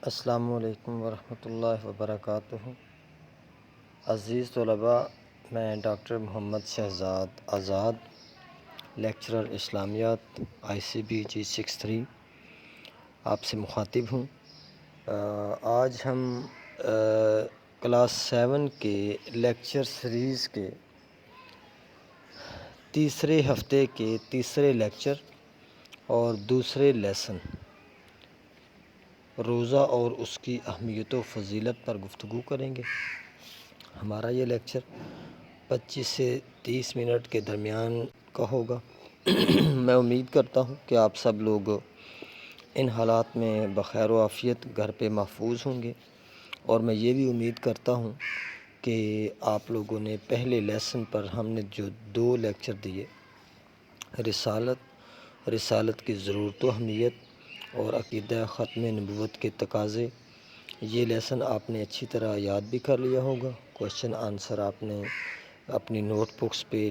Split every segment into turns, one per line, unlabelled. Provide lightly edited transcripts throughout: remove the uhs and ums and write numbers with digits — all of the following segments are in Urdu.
السلام علیکم ورحمۃ اللہ وبرکاتہ۔ عزیز طلباء، میں ڈاکٹر محمد شہزاد آزاد، لیکچرر اسلامیات ICBG 63 آپ سے مخاطب ہوں۔ آج ہم کلاس 7 کے لیکچر سیریز کے تیسرے ہفتے کے تیسرے لیکچر اور دوسرے لیسن روزہ اور اس کی اہمیت و فضیلت پر گفتگو کریں گے۔ ہمارا یہ لیکچر 25 سے 30 منٹ کے درمیان کا ہوگا۔ میں امید کرتا ہوں کہ آپ سب لوگ ان حالات میں بخیر و عافیت گھر پہ محفوظ ہوں گے، اور میں یہ بھی امید کرتا ہوں کہ آپ لوگوں نے پہلے لیسن پر ہم نے جو 2 لیکچر دیے، رسالت کی ضرورت و اہمیت اور عقیدہ ختم نبوت کے تقاضے، یہ لیسن آپ نے اچھی طرح یاد بھی کر لیا ہوگا۔ کوشچن آنسر آپ نے اپنی نوٹ بکس پہ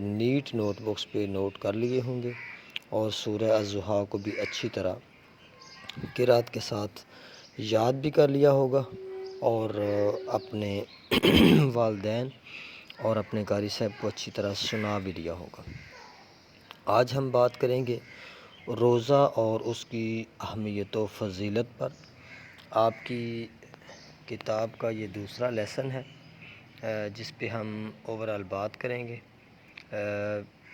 نوٹ کر لیے ہوں گے، اور سورہ الضحیٰ کو بھی اچھی طرح قرأت کے ساتھ یاد بھی کر لیا ہوگا، اور اپنے والدین اور اپنے قاری صاحب کو اچھی طرح سنا بھی لیا ہوگا۔ آج ہم بات کریں گے روزہ اور اس کی اہمیت و فضیلت پر۔ آپ کی کتاب کا یہ دوسرا لیسن ہے جس پہ ہم اوورال بات کریں گے۔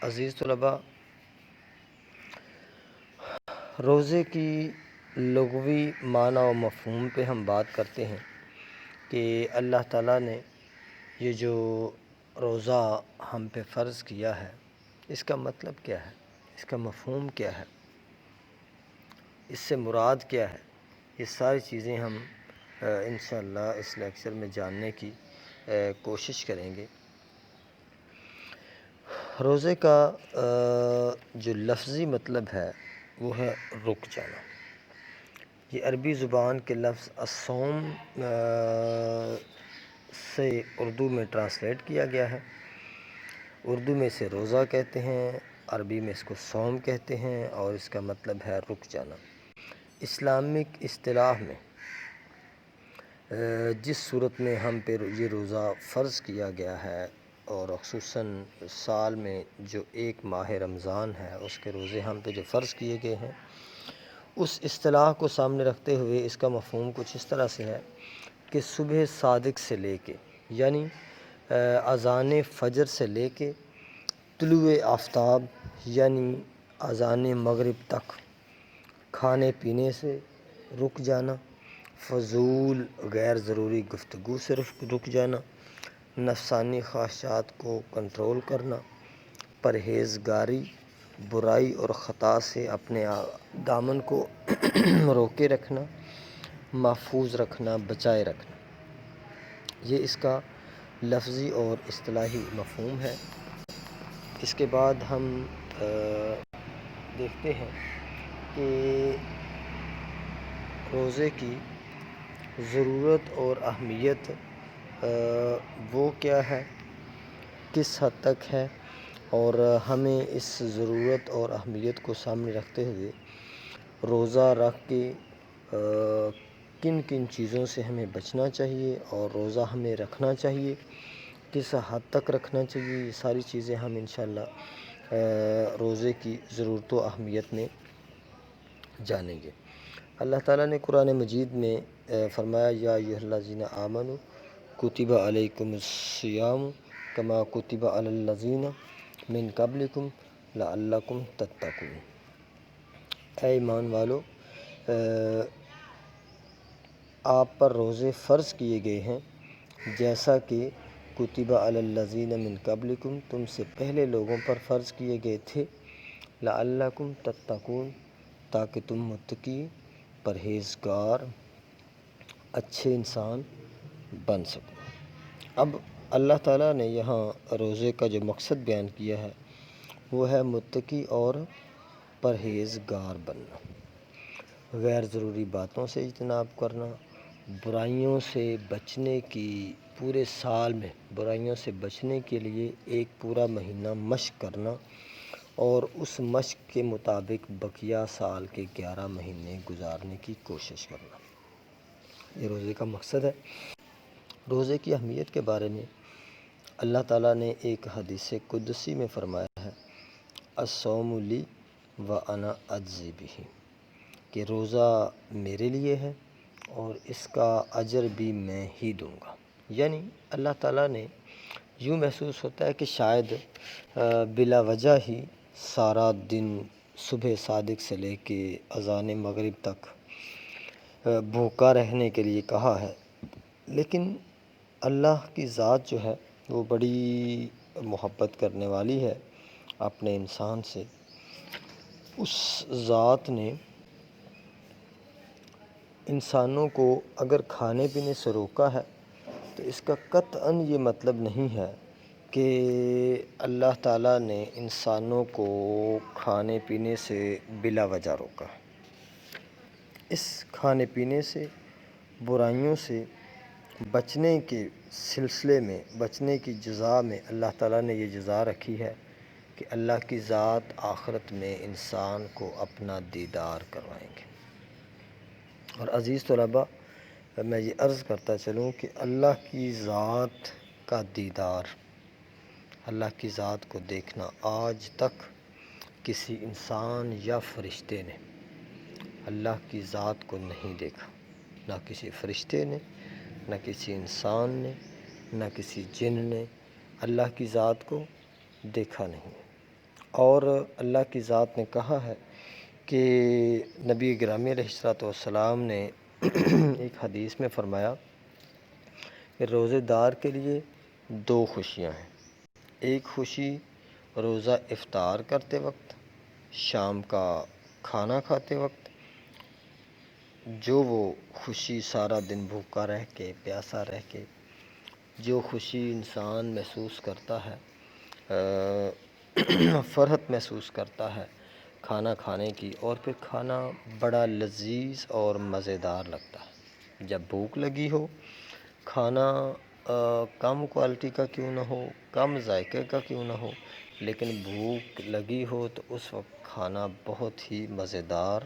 عزیز طلباء، روزے کی لغوی معنی و مفہوم پہ ہم بات کرتے ہیں کہ اللہ تعالیٰ نے یہ جو روزہ ہم پہ فرض کیا ہے، اس کا مطلب کیا ہے، اس کا مفہوم کیا ہے، اس سے مراد کیا ہے، یہ ساری چیزیں ہم انشاءاللہ اس لیکچر میں جاننے کی کوشش کریں گے۔ روزے کا جو لفظی مطلب ہے وہ ہے رک جانا۔ یہ عربی زبان کے لفظ الصوم سے اردو میں ٹرانسلیٹ کیا گیا ہے۔ اردو میں اسے روزہ کہتے ہیں، عربی میں اس کو صوم کہتے ہیں، اور اس کا مطلب ہے رک جانا۔ اسلامک اصطلاح میں جس صورت میں ہم پہ یہ روزہ فرض کیا گیا ہے، اور خصوصاً سال میں جو ایک ماہ رمضان ہے اس کے روزے ہم پہ جو فرض کیے گئے ہیں، اس اصطلاح کو سامنے رکھتے ہوئے اس کا مفہوم کچھ اس طرح سے ہے کہ صبح صادق سے لے کے، یعنی اذان فجر سے لے کے طلوع آفتاب یعنی اذان مغرب تک کھانے پینے سے رک جانا، فضول غیر ضروری گفتگو سے رک جانا، نفسانی خواہشات کو کنٹرول کرنا، پرہیزگاری، برائی اور خطا سے اپنے دامن کو روکے رکھنا، محفوظ رکھنا، بچائے رکھنا، یہ اس کا لفظی اور اصطلاحی مفہوم ہے۔ اس کے بعد ہم دیکھتے ہیں کہ روزے کی ضرورت اور اہمیت وہ کیا ہے، کس حد تک ہے، اور ہمیں اس ضرورت اور اہمیت کو سامنے رکھتے ہوئے روزہ رکھ کے کن کن چیزوں سے ہمیں بچنا چاہیے، اور روزہ ہمیں رکھنا چاہیے، کس حد تک رکھنا چاہیے، یہ ساری چیزیں ہم انشاءاللہ روزے کی ضرورت و اہمیت میں جانیں گے۔ اللہ تعالیٰ نے قرآن مجید میں فرمایا یا ایھا الذین آمنوا کتب علیکم الصیام کما کتب علی الذین من قبلکم لعلکم تتقون۔ اے ایمان والو، آپ پر روزے فرض کیے گئے ہیں جیسا کہ کتب علی الذین من قبلکم، تم سے پہلے لوگوں پر فرض کیے گئے تھے، لعلکم تتقون، تاکہ تم متقی، پرہیزگار، اچھے انسان بن سکو۔ اب اللہ تعالیٰ نے یہاں روزے کا جو مقصد بیان کیا ہے وہ ہے متقی اور پرہیزگار بننا، غیر ضروری باتوں سے اجتناب کرنا، برائیوں سے بچنے کی، پورے سال میں برائیوں سے بچنے کے لیے ایک پورا مہینہ مشق کرنا، اور اس مشق کے مطابق بقیہ سال کے 11 مہینے گزارنے کی کوشش کرنا۔ یہ روزے کا مقصد ہے۔ روزے کی اہمیت کے بارے میں اللہ تعالیٰ نے ایک حدیث قدسی میں فرمایا ہے، الصوم لی وانا اجزی بہ، کہ روزہ میرے لیے ہے اور اس کا اجر بھی میں ہی دوں گا۔ یعنی اللہ تعالیٰ نے یوں محسوس ہوتا ہے کہ شاید بلا وجہ ہی سارا دن صبح صادق سے لے کے اذان مغرب تک بھوکا رہنے کے لیے کہا ہے، لیکن اللہ کی ذات جو ہے وہ بڑی محبت کرنے والی ہے اپنے انسان سے۔ اس ذات نے انسانوں کو اگر کھانے پینے سے روکا ہے تو اس کا قطعاً یہ مطلب نہیں ہے کہ اللہ تعالیٰ نے انسانوں کو کھانے پینے سے بلا وجہ روکا۔ اس کھانے پینے سے، برائیوں سے بچنے کے سلسلے میں، بچنے کی جزا میں اللہ تعالیٰ نے یہ جزا رکھی ہے کہ اللہ کی ذات آخرت میں انسان کو اپنا دیدار کروائیں گے۔ اور عزیز طلباء، میں یہ عرض کرتا چلوں کہ اللہ کی ذات کا دیدار، اللہ کی ذات کو دیکھنا آج تک کسی انسان یا فرشتے نے اللہ کی ذات کو نہیں دیکھا۔ نہ کسی فرشتے نے، نہ کسی انسان نے، نہ کسی جن نے اللہ کی ذات کو دیکھا نہیں۔ اور اللہ کی ذات نے کہا ہے کہ نبی گرامی علیہ الصلوۃ والسلام نے ایک حدیث میں فرمایا کہ روزے دار کے لیے دو خوشیاں ہیں۔ ایک خوشی روزہ افطار کرتے وقت، شام کا کھانا کھاتے وقت، جو وہ خوشی سارا دن بھوکا رہ کے، پیاسا رہ کے جو خوشی انسان محسوس کرتا ہے، فرحت محسوس کرتا ہے کھانا کھانے کی، اور پھر کھانا بڑا لذیذ اور مزیدار لگتا ہے۔ جب بھوک لگی ہو، کھانا کم کوالٹی کا کیوں نہ ہو، کم ذائقے کا کیوں نہ ہو، لیکن بھوک لگی ہو تو اس وقت کھانا بہت ہی مزیدار،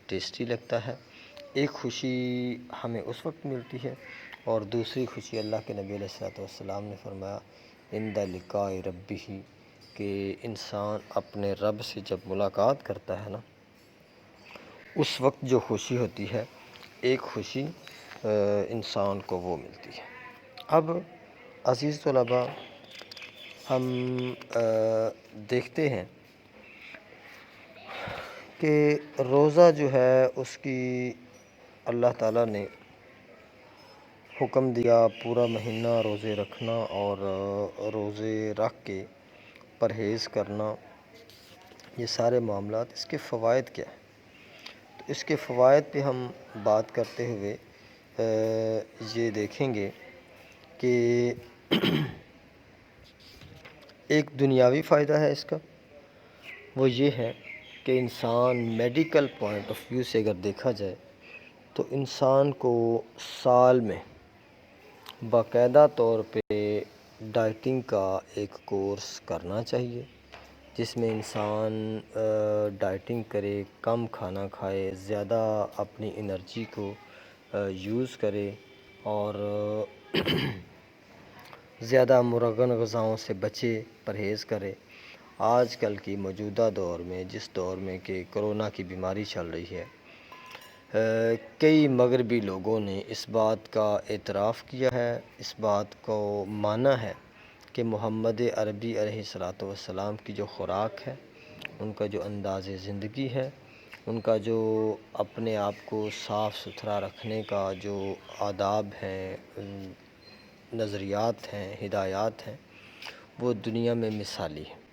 ٹیسٹی لگتا ہے۔ ایک خوشی ہمیں اس وقت ملتی ہے، اور دوسری خوشی اللہ کے نبی علیہ الصلوۃ والسلام نے فرمایا عند لقاء ربہ، کہ انسان اپنے رب سے جب ملاقات کرتا ہے نا، اس وقت جو خوشی ہوتی ہے، ایک خوشی انسان کو وہ ملتی ہے۔ اب عزیز طلباء، ہم دیکھتے ہیں کہ روزہ جو ہے اس کی اللہ تعالیٰ نے حکم دیا پورا مہینہ روزے رکھنا، اور روزے رکھ کے پرہیز کرنا، یہ سارے معاملات، اس کے فوائد کیا ہیں؟ تو اس کے فوائد پہ ہم بات کرتے ہوئے یہ دیکھیں گے کہ ایک دنیاوی فائدہ ہے اس کا، وہ یہ ہے کہ انسان میڈیکل پوائنٹ آف ویو سے اگر دیکھا جائے تو انسان کو سال میں باقاعدہ طور پہ ڈائٹنگ کا ایک کورس کرنا چاہیے، جس میں انسان ڈائٹنگ کرے، کم کھانا کھائے، زیادہ اپنی انرجی کو یوز کرے، اور زیادہ مرغن غذاؤں سے بچے، پرہیز کرے۔ آج کل کی موجودہ دور میں، جس دور میں کہ کرونا کی بیماری چل رہی ہے، کئی مغربی لوگوں نے اس بات کا اعتراف کیا ہے، اس بات کو مانا ہے کہ محمد عربی علیہ الصلوۃ والسلام کی جو خوراک ہے، ان کا جو انداز زندگی ہے، ان کا جو اپنے آپ کو صاف ستھرا رکھنے کا جو آداب ہیں، نظریات ہیں، ہدایات ہیں، وہ دنیا میں مثالی ہے۔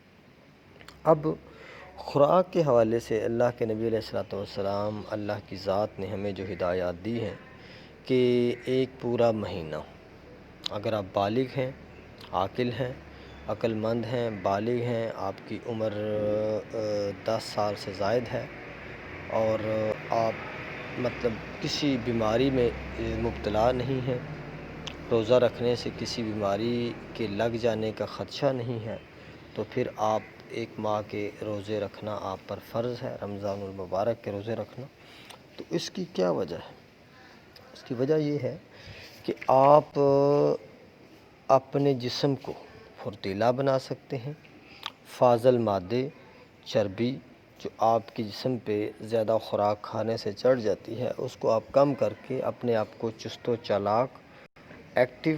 اب خوراک کے حوالے سے اللہ کے نبی علیہ الصلوۃ والسلام، اللہ کی ذات نے ہمیں جو ہدایات دی ہیں کہ ایک پورا مہینہ، اگر آپ بالغ ہیں، عاقل ہیں، عقل مند ہیں، بالغ ہیں، آپ کی عمر 10 سال سے زائد ہے، اور آپ مطلب کسی بیماری میں مبتلا نہیں ہیں، روزہ رکھنے سے کسی بیماری کے لگ جانے کا خدشہ نہیں ہے، تو پھر آپ ایک ماہ کے روزے رکھنا آپ پر فرض ہے، رمضان المبارک کے روزے رکھنا۔ تو اس کی کیا وجہ ہے؟ اس اس کی وجہ یہ ہے کہ آپ اپنے جسم کو پھرتیلا بنا سکتے ہیں۔ فاضل مادے، چربی جو آپ کے جسم پہ زیادہ خوراک کھانے سے چڑھ جاتی ہے، اس کو آپ کم کر کے اپنے آپ کو چست و چالاک، ایکٹیو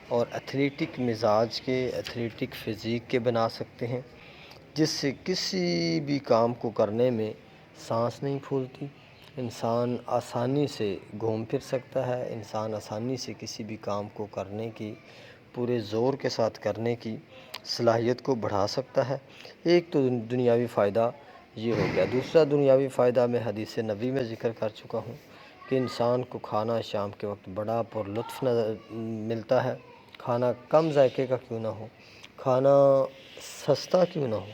اور ایتھلیٹک مزاج کے، ایتھلیٹک فزیک کے بنا سکتے ہیں، جس سے کسی بھی کام کو کرنے میں سانس نہیں پھولتی، انسان آسانی سے گھوم پھر سکتا ہے، انسان آسانی سے کسی بھی کام کو کرنے کی، پورے زور کے ساتھ کرنے کی صلاحیت کو بڑھا سکتا ہے۔ ایک تو دنیاوی فائدہ یہ ہو گیا۔ دوسرا دنیاوی فائدہ میں حدیث نبوی میں ذکر کر چکا ہوں کہ انسان کو کھانا شام کے وقت بڑا پر لطف ملتا ہے۔ کھانا کم ذائقے کا کیوں نہ ہو، کھانا سستا کیوں نہ ہو،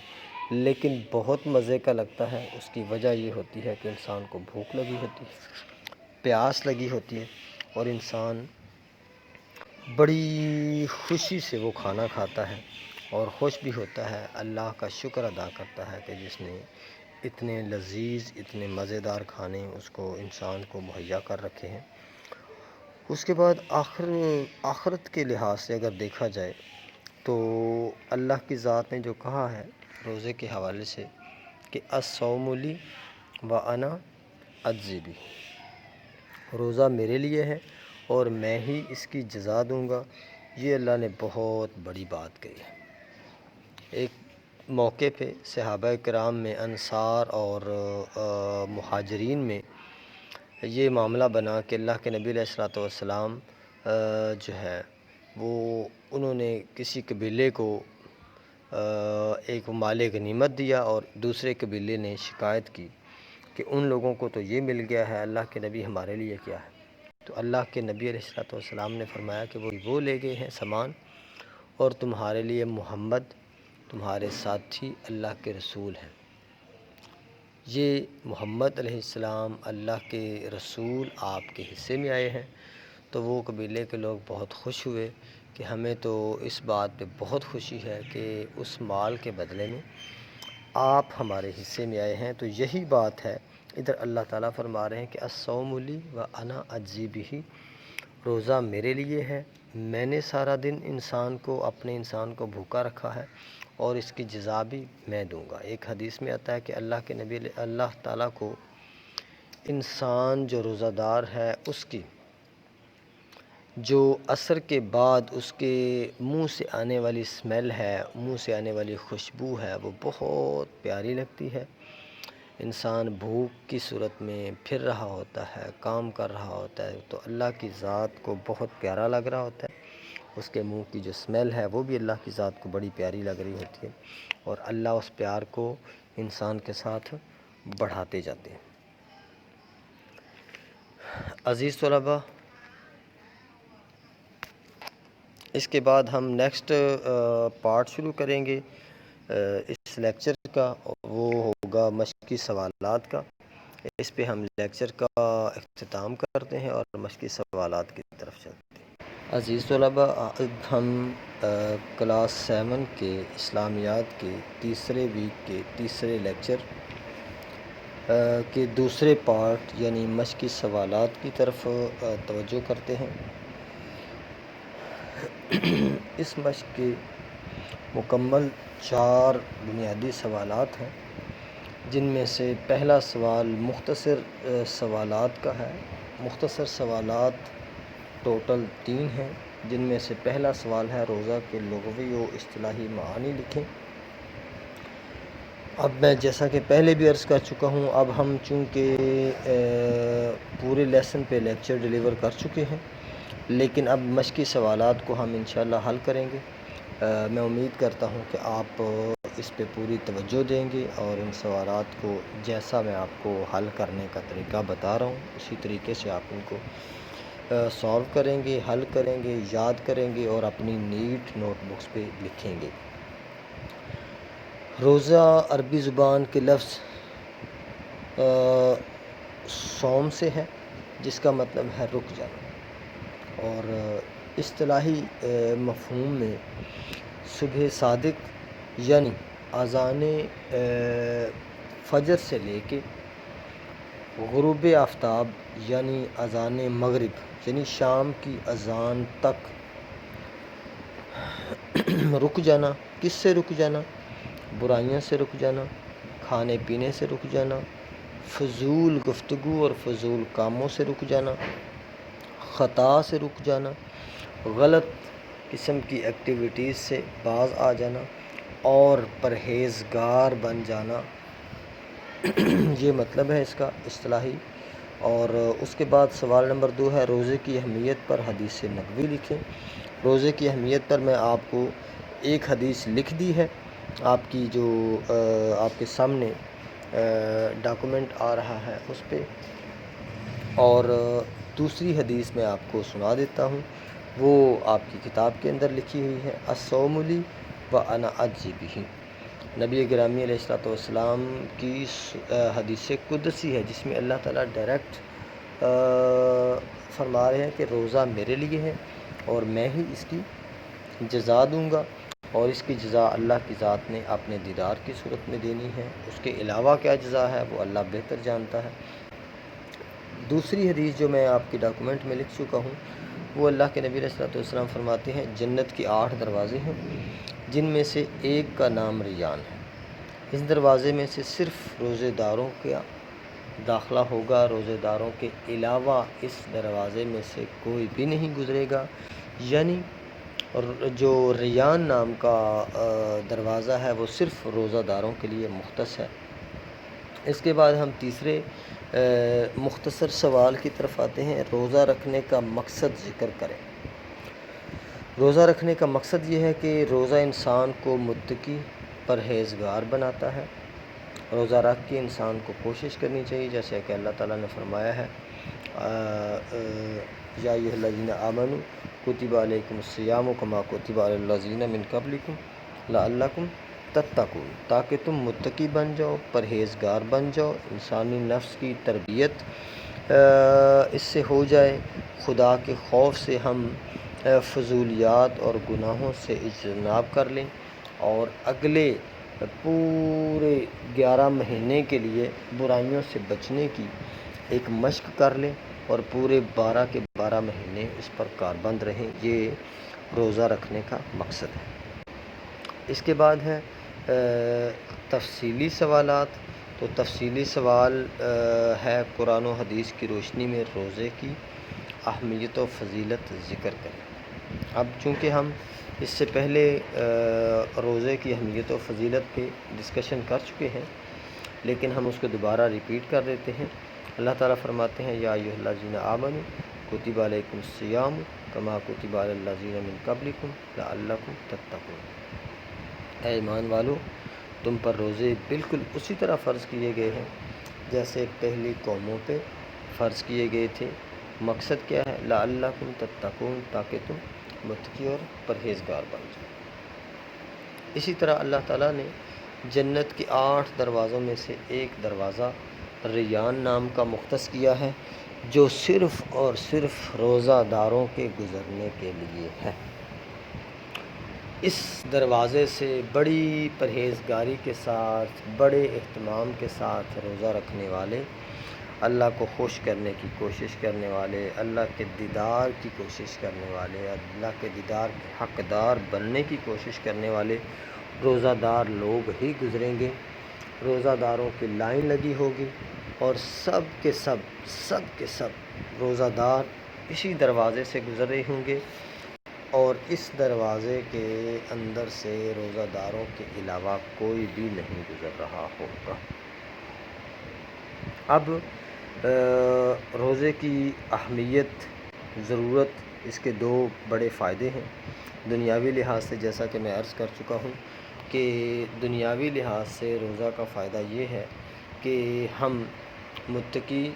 لیکن بہت مزے کا لگتا ہے۔ اس کی وجہ یہ ہوتی ہے کہ انسان کو بھوک لگی ہوتی ہے، پیاس لگی ہوتی ہے، اور انسان بڑی خوشی سے وہ کھانا کھاتا ہے اور خوش بھی ہوتا ہے، اللہ کا شکر ادا کرتا ہے کہ جس نے اتنے لذیذ، اتنے مزیدار کھانے اس کو انسان کو مہیا کر رکھے ہیں۔ اس کے بعد آخرت کے لحاظ سے اگر دیکھا جائے تو اللہ کی ذات نے جو کہا ہے روزے کے حوالے سے کہ الصوم لی وانا اجزی بہ، روزہ میرے لیے ہے اور میں ہی اس کی جزا دوں گا، یہ اللہ نے بہت بڑی بات کہی ہے۔ ایک موقع پہ صحابہ کرام میں، انصار اور مہاجرین میں یہ معاملہ بنا کہ اللہ کے نبی علیہ الصلوۃ والسلام جو ہے وہ انہوں نے کسی قبیلے کو ایک مال غنیمت دیا، اور دوسرے قبیلے نے شکایت کی کہ ان لوگوں کو تو یہ مل گیا ہے، اللہ کے نبی ہمارے لیے کیا ہے؟ تو اللہ کے نبی علیہ الصلوۃ والسلام نے فرمایا کہ وہ لے گئے ہیں سامان، اور تمہارے لیے محمد تمہارے ساتھی اللہ کے رسول ہیں۔ یہ محمد علیہ السلام اللہ کے رسول آپ کے حصے میں آئے ہیں۔ تو وہ قبیلے کے لوگ بہت خوش ہوئے کہ ہمیں تو اس بات پہ بہت خوشی ہے کہ اس مال کے بدلے میں آپ ہمارے حصے میں آئے ہیں۔ تو یہی بات ہے، ادھر اللہ تعالیٰ فرما رہے ہیں کہ الصوم لی وانا اجزی بہ، روزہ میرے لیے ہے، میں نے سارا دن اپنے انسان کو بھوکا رکھا ہے، اور اس کی جزا بھی میں دوں گا۔ ایک حدیث میں آتا ہے کہ اللہ تعالیٰ کو انسان جو روزہ دار ہے اس کی جو عصر کے بعد اس کے منہ سے آنے والی اسمیل ہے، منہ سے آنے والی خوشبو ہے، وہ بہت پیاری لگتی ہے۔ انسان بھوک کی صورت میں پھر رہا ہوتا ہے، کام کر رہا ہوتا ہے، تو اللہ کی ذات کو بہت پیارا لگ رہا ہوتا ہے، اس کے منہ کی جو اسمیل ہے وہ بھی اللہ کی ذات کو بڑی پیاری لگ رہی ہوتی ہے، اور اللہ اس پیار کو انسان کے ساتھ بڑھاتے جاتے ہیں۔ عزیز طلباء، اس کے بعد ہم نیکسٹ پارٹ شروع کریں گے اس لیکچر کا، وہ ہوگا مشقی سوالات کا۔ اس پہ ہم لیکچر کا اختتام کرتے ہیں اور مشقی سوالات کی طرف چلتے ہیں۔ عزیز طلباء، اب ہم کلاس 7 کے اسلامیات کے تیسرے ویک کے تیسرے لیکچر کے دوسرے پارٹ یعنی مشقی سوالات کی طرف توجہ کرتے ہیں۔ اس مشق کے مکمل 4 بنیادی سوالات ہیں، جن میں سے پہلا سوال مختصر سوالات کا ہے۔ مختصر سوالات ٹوٹل 3 ہیں، جن میں سے پہلا سوال ہے روزہ کے لغوی و اصطلاحی معانی لکھیں۔ اب میں جیسا کہ پہلے بھی عرض کر چکا ہوں، اب ہم چونکہ پورے لیسن پہ لیکچر ڈیلیور کر چکے ہیں، لیکن اب مشقی سوالات کو ہم انشاءاللہ حل کریں گے۔ میں امید کرتا ہوں کہ آپ اس پہ پوری توجہ دیں گے، اور ان سوالات کو جیسا میں آپ کو حل کرنے کا طریقہ بتا رہا ہوں اسی طریقے سے آپ ان کو سالو کریں گے، حل کریں گے، یاد کریں گے، اور اپنی نیٹ نوٹ بکس پہ لکھیں گے۔ روزہ عربی زبان کے لفظ صوم سے ہے، جس کا مطلب ہے رک جانا، اور اصطلاحی مفہوم میں صبح صادق یعنی اذان فجر سے لے کے غروب آفتاب یعنی اذان مغرب یعنی شام کی اذان تک رک جانا. کس سے رک جانا؟ برائیوں سے رک جانا، کھانے پینے سے رک جانا، فضول گفتگو اور فضول کاموں سے رک جانا، خطا سے رک جانا، غلط قسم کی ایکٹیویٹیز سے باز آ جانا اور پرہیزگار بن جانا. یہ مطلب ہے اس کا اصطلاحی. اور اس کے بعد سوال نمبر 2 ہے روزے کی اہمیت پر حدیث نبوی لکھیں. روزے کی اہمیت پر میں آپ کو ایک حدیث لکھ دی ہے، آپ کی جو آپ کے سامنے ڈاکومنٹ آ رہا ہے اس پہ، اور دوسری حدیث میں آپ کو سنا دیتا ہوں، وہ آپ کی کتاب کے اندر لکھی ہوئی ہے. الصوم لی وانا اجزی بہ. نبی گرامی علیہ الصلوۃ والسلام کی حدیث قدسی ہے جس میں اللہ تعالیٰ ڈائریکٹ فرما رہے ہیں کہ روزہ میرے لیے ہے اور میں ہی اس کی جزا دوں گا، اور اس کی جزا اللہ کی ذات نے اپنے دیدار کی صورت میں دینی ہے. اس کے علاوہ کیا جزا ہے وہ اللہ بہتر جانتا ہے. دوسری حدیث جو میں آپ کے ڈاکومنٹ میں لکھ چکا ہوں، وہ اللہ کے نبی علیہ الصلوۃ والسلام فرماتے ہیں جنت کے 8 دروازے ہیں جن میں سے ایک کا نام ریان ہے. اس دروازے میں سے صرف روزے داروں کا داخلہ ہوگا، روزے داروں کے علاوہ اس دروازے میں سے کوئی بھی نہیں گزرے گا. یعنی جو ریان نام کا دروازہ ہے وہ صرف روزہ داروں کے لیے مختص ہے. اس کے بعد ہم تیسرے مختصر سوال کی طرف آتے ہیں. روزہ رکھنے کا مقصد ذکر کریں. روزہ رکھنے کا مقصد یہ ہے کہ روزہ انسان کو متقی پرہیزگار بناتا ہے. روزہ رکھ کے انسان کو کوشش کرنی چاہیے، جیسے کہ اللہ تعالیٰ نے فرمایا ہے یا ایھا الذین آمنوا کتب علیکم الصیام کما کتب علی الذین من قبلکم لعلکم تتقون، تاکہ تم متقی بن جاؤ، پرہیزگار بن جاؤ، انسانی نفس کی تربیت اس سے ہو جائے، خدا کے خوف سے ہم فضولیات اور گناہوں سے اجتناب کر لیں، اور اگلے پورے 11 مہینے کے لیے برائیوں سے بچنے کی ایک مشق کر لیں، اور پورے 12 کے 12 مہینے اس پر کاربند رہیں. یہ روزہ رکھنے کا مقصد ہے. اس کے بعد ہے تفصیلی سوالات. تو تفصیلی سوال ہے قرآن و حدیث کی روشنی میں روزے کی اہمیت و فضیلت ذکر کریں. اب چونکہ ہم اس سے پہلے روزے کی اہمیت و فضیلت پہ ڈسکشن کر چکے ہیں، لیکن ہم اس کو دوبارہ ریپیٹ کر دیتے ہیں. اللہ تعالیٰ فرماتے ہیں یا ایھا الذین آمنوا کتب علیکم الصیام کما کتب علی الذین من قبلکم لعلکم تتقون. اے ایمان والو، تم پر روزے بالکل اسی طرح فرض کیے گئے ہیں جیسے پہلی قوموں پہ فرض کیے گئے تھے. مقصد کیا ہے؟ لعلکم تتقون، تاکہ تم متقی اور پرہیزگار بن جاؤ. اسی طرح اللہ تعالیٰ نے جنت کے 8 دروازوں میں سے ایک دروازہ ریان نام کا مختص کیا ہے، جو صرف اور صرف روزہ داروں کے گزرنے کے لیے ہے. اس دروازے سے بڑی پرہیزگاری کے ساتھ، بڑے اہتمام کے ساتھ روزہ رکھنے والے، اللہ کو خوش کرنے کی کوشش کرنے والے، اللہ کے دیدار کی کوشش کرنے والے، اللہ کے دیدار کے حقدار بننے کی کوشش کرنے والے روزہ دار لوگ ہی گزریں گے. روزہ داروں کی لائن لگی ہوگی اور سب کے سب روزہ دار اسی دروازے سے گزر رہے ہوں گے، اور اس دروازے کے اندر سے روزہ داروں کے علاوہ کوئی بھی نہیں گزر رہا ہوگا. اب روزے کی اہمیت، ضرورت، اس کے 2 بڑے فائدے ہیں. دنیاوی لحاظ سے جیسا کہ میں عرض کر چکا ہوں کہ دنیاوی لحاظ سے روزہ کا فائدہ یہ ہے کہ ہم متقی،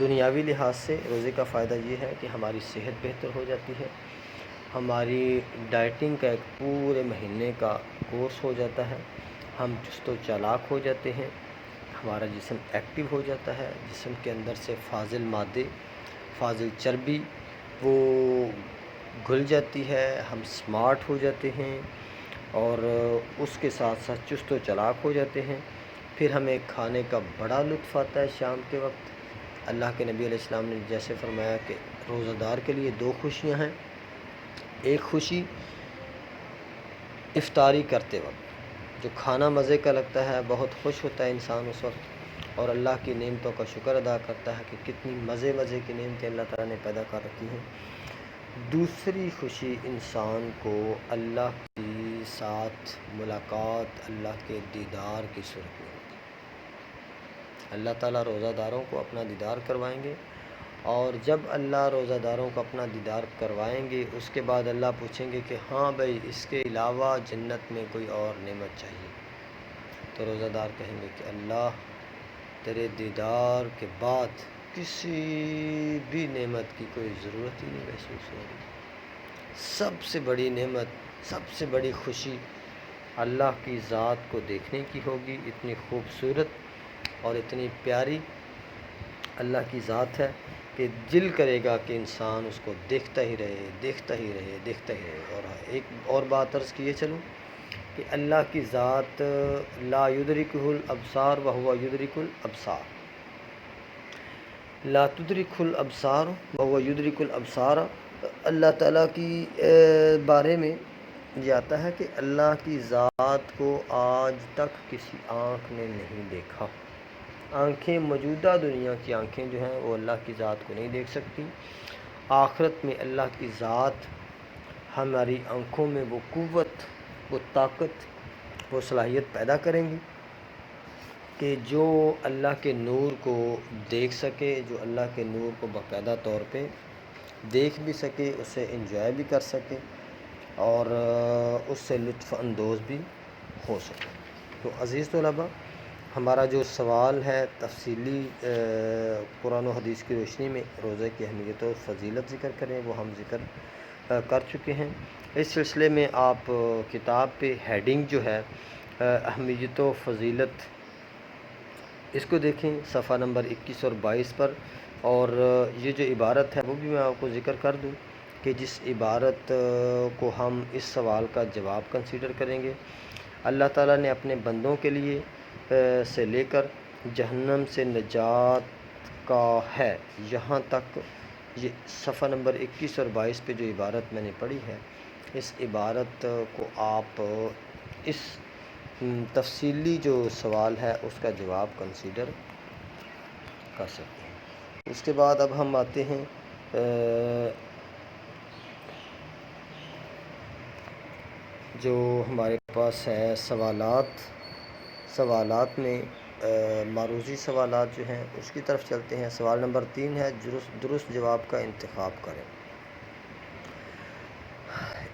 دنیاوی لحاظ سے روزے کا فائدہ یہ ہے کہ ہماری صحت بہتر ہو جاتی ہے، ہماری ڈائٹنگ کا ایک پورے مہینے کا کورس ہو جاتا ہے، ہم چست و چالاک ہو جاتے ہیں، ہمارا جسم ایکٹیو ہو جاتا ہے، جسم کے اندر سے فاضل مادے، فاضل چربی وہ گھل جاتی ہے، ہم سمارٹ ہو جاتے ہیں، اور اس کے ساتھ ساتھ چست و چالاک ہو جاتے ہیں. پھر ہمیں کھانے کا بڑا لطف آتا ہے شام کے وقت۔ اللہ کے نبی علیہ السلام نے جیسے فرمایا کہ روزہ دار کے لیے دو خوشیاں ہیں، ایک خوشی افطاری کرتے وقت جو کھانا مزے کا لگتا ہے، بہت خوش ہوتا ہے انسان اس وقت، اور اللہ کی نعمتوں کا شکر ادا کرتا ہے کہ کتنی مزے کی نعمتیں اللہ تعالیٰ نے پیدا کر رکھی ہیں۔ دوسری خوشی انسان کو اللہ کے ساتھ ملاقات، اللہ کے دیدار کی صورت میں ہوتی ہے۔ اللہ تعالیٰ روزہ داروں کو اپنا دیدار کروائیں گے، اور جب اللہ روزہ داروں کو اپنا دیدار کروائیں گے اس کے بعد اللہ پوچھیں گے کہ ہاں بھائی اس کے علاوہ جنت میں کوئی اور نعمت چاہیے، تو روزہ دار کہیں گے کہ اللہ تیرے دیدار کے بعد کسی بھی نعمت کی کوئی ضرورت ہی نہیں محسوس ہو رہی۔ سب سے بڑی نعمت، سب سے بڑی خوشی اللہ کی ذات کو دیکھنے کی ہوگی۔ اتنی خوبصورت اور اتنی پیاری اللہ کی ذات ہے کہ دل کرے گا کہ انسان اس کو دیکھتا ہی رہے، دیکھتا ہی رہے، دیکھتا ہی رہے۔ اور ایک اور بات عرض کیے چلوں کہ اللہ کی ذات لا یدرکہ الابصار وہو یدرک الابصار، لا تدرک الابصار وہو یدرک الابصار۔ اللہ تعالیٰ کی بارے میں یہ آتا ہے کہ اللہ کی ذات کو آج تک کسی آنکھ نے نہیں دیکھا۔ آنکھیں، موجودہ دنیا کی آنکھیں جو ہیں وہ اللہ کی ذات کو نہیں دیکھ سکتی۔ آخرت میں اللہ کی ذات ہماری آنکھوں میں وہ قوت، وہ طاقت، وہ صلاحیت پیدا کریں گی کہ جو اللہ کے نور کو دیکھ سکے، جو اللہ کے نور کو باقاعدہ طور پہ دیکھ بھی سکے، اسے انجوائے بھی کر سکے، اور اس سے لطف اندوز بھی ہو سکے۔ تو عزیز طلباء، ہمارا جو سوال ہے تفصیلی قرآن و حدیث کی روشنی میں روزے کی اہمیت و فضیلت ذکر کریں، وہ ہم ذکر کر چکے ہیں۔ اس سلسلے میں آپ کتاب پہ ہیڈنگ جو ہے اہمیت و فضیلت، اس کو دیکھیں صفحہ نمبر 21 اور 22 پر، اور یہ جو عبارت ہے وہ بھی میں آپ کو ذکر کر دوں کہ جس عبارت کو ہم اس سوال کا جواب کنسیڈر کریں گے، اللہ تعالیٰ نے اپنے بندوں کے لیے سے لے کر جہنم سے نجات کا ہے، یہاں تک یہ صفحہ نمبر 21 اور 22 پہ جو عبارت میں نے پڑھی ہے، اس عبارت کو آپ اس تفصیلی جو سوال ہے اس کا جواب کنسیڈر کر سکتے ہیں۔ اس کے بعد اب ہم آتے ہیں جو ہمارے پاس ہے سوالات میں معروضی سوالات جو ہیں اس کی طرف چلتے ہیں۔ سوال نمبر 3 ہے درست جواب کا انتخاب کریں۔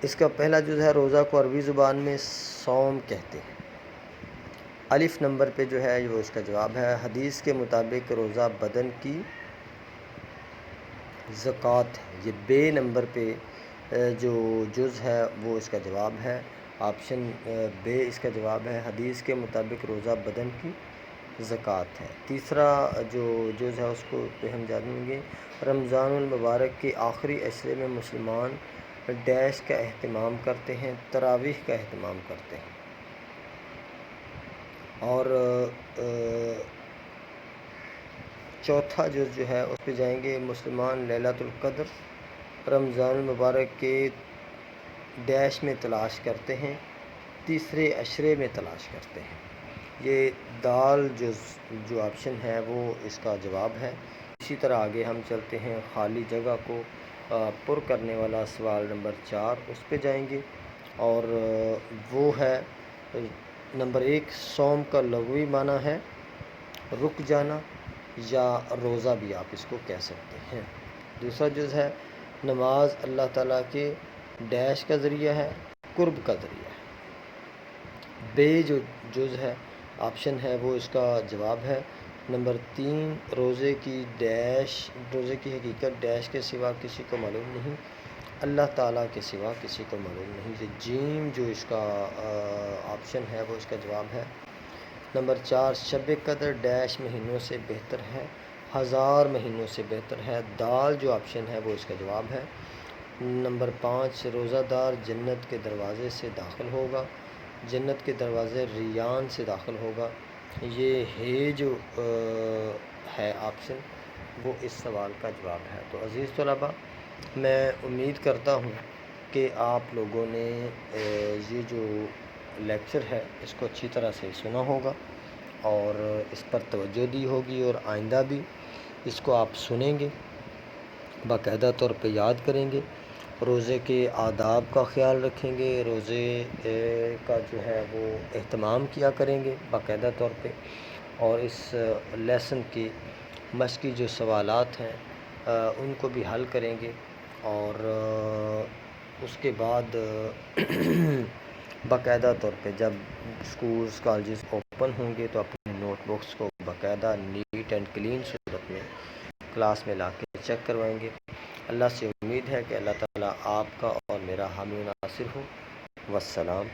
اس کا پہلا جز ہے روزہ کو عربی زبان میں صوم کہتے ہیں۔ الف نمبر پہ جو ہے وہ اس کا جواب ہے، حدیث کے مطابق روزہ بدن کی زکوٰۃ ہے۔ یہ بے نمبر پہ جو جز ہے وہ اس کا جواب ہے، آپشن بے اس کا جواب ہے، حدیث کے مطابق روزہ بدن کی زکوٰۃ ہے۔ تیسرا جو جز ہے اس کو پہ ہم جانیں گے، رمضان المبارک کے آخری عشرے میں مسلمان ڈیش کا اہتمام کرتے ہیں، تراویح کا اہتمام کرتے ہیں۔ اور چوتھا جز جو ہے اس پہ جائیں گے، مسلمان لیلۃ القدر رمضان المبارک کے ڈیش میں تلاش کرتے ہیں، تیسرے عشرے میں تلاش کرتے ہیں۔ یہ دال جز جو آپشن ہے وہ اس کا جواب ہے۔ اسی طرح آگے ہم چلتے ہیں، خالی جگہ کو پر کرنے والا سوال نمبر 4 اس پہ جائیں گے، اور وہ ہے نمبر 1، صوم کا لغوی معنی ہے رک جانا یا روزہ بھی آپ اس کو کہہ سکتے ہیں۔ دوسرا جز ہے، نماز اللہ تعالیٰ کے ڈیش کا ذریعہ ہے، قرب کا ذریعہ ہے۔ بے جو جز ہے آپشن ہے وہ اس کا جواب ہے۔ نمبر 3، روزے کی حقیقت ڈیش کے سوا کسی کو معلوم نہیں، اللہ تعالیٰ کے سوا کسی کو معلوم نہیں۔ یہ جیم جو اس کا آپشن ہے وہ اس کا جواب ہے۔ نمبر 4، شب قدر ڈیش مہینوں سے بہتر ہے، 1000 مہینوں سے بہتر ہے، دال جو آپشن ہے وہ اس کا جواب ہے۔ نمبر 5، روزہ دار جنت کے دروازے سے داخل ہوگا، جنت کے دروازے ریان سے داخل ہوگا، یہ ہے جو ہے آپشن، وہ اس سوال کا جواب ہے۔ تو عزیز طلباء، میں امید کرتا ہوں کہ آپ لوگوں نے یہ جو لیکچر ہے اس کو اچھی طرح سے سنا ہوگا اور اس پر توجہ دی ہوگی، اور آئندہ بھی اس کو آپ سنیں گے، باقاعدہ طور پہ یاد کریں گے، روزے کے آداب کا خیال رکھیں گے، روزے کا جو ہے وہ اہتمام کیا کریں گے باقاعدہ طور پہ، اور اس لیسن کی مشقی جو سوالات ہیں ان کو بھی حل کریں گے، اور اس کے بعد باقاعدہ طور پہ جب اسکولز کالجز اوپن ہوں گے تو اپنے نوٹ بکس کو باقاعدہ نیٹ اینڈ کلین صورت میں کلاس میں لا کے چیک کروائیں گے۔ اللہ سے امید ہے کہ اللہ تعالیٰ آپ کا اور میرا حامی و ناصر ہو۔ والسلام۔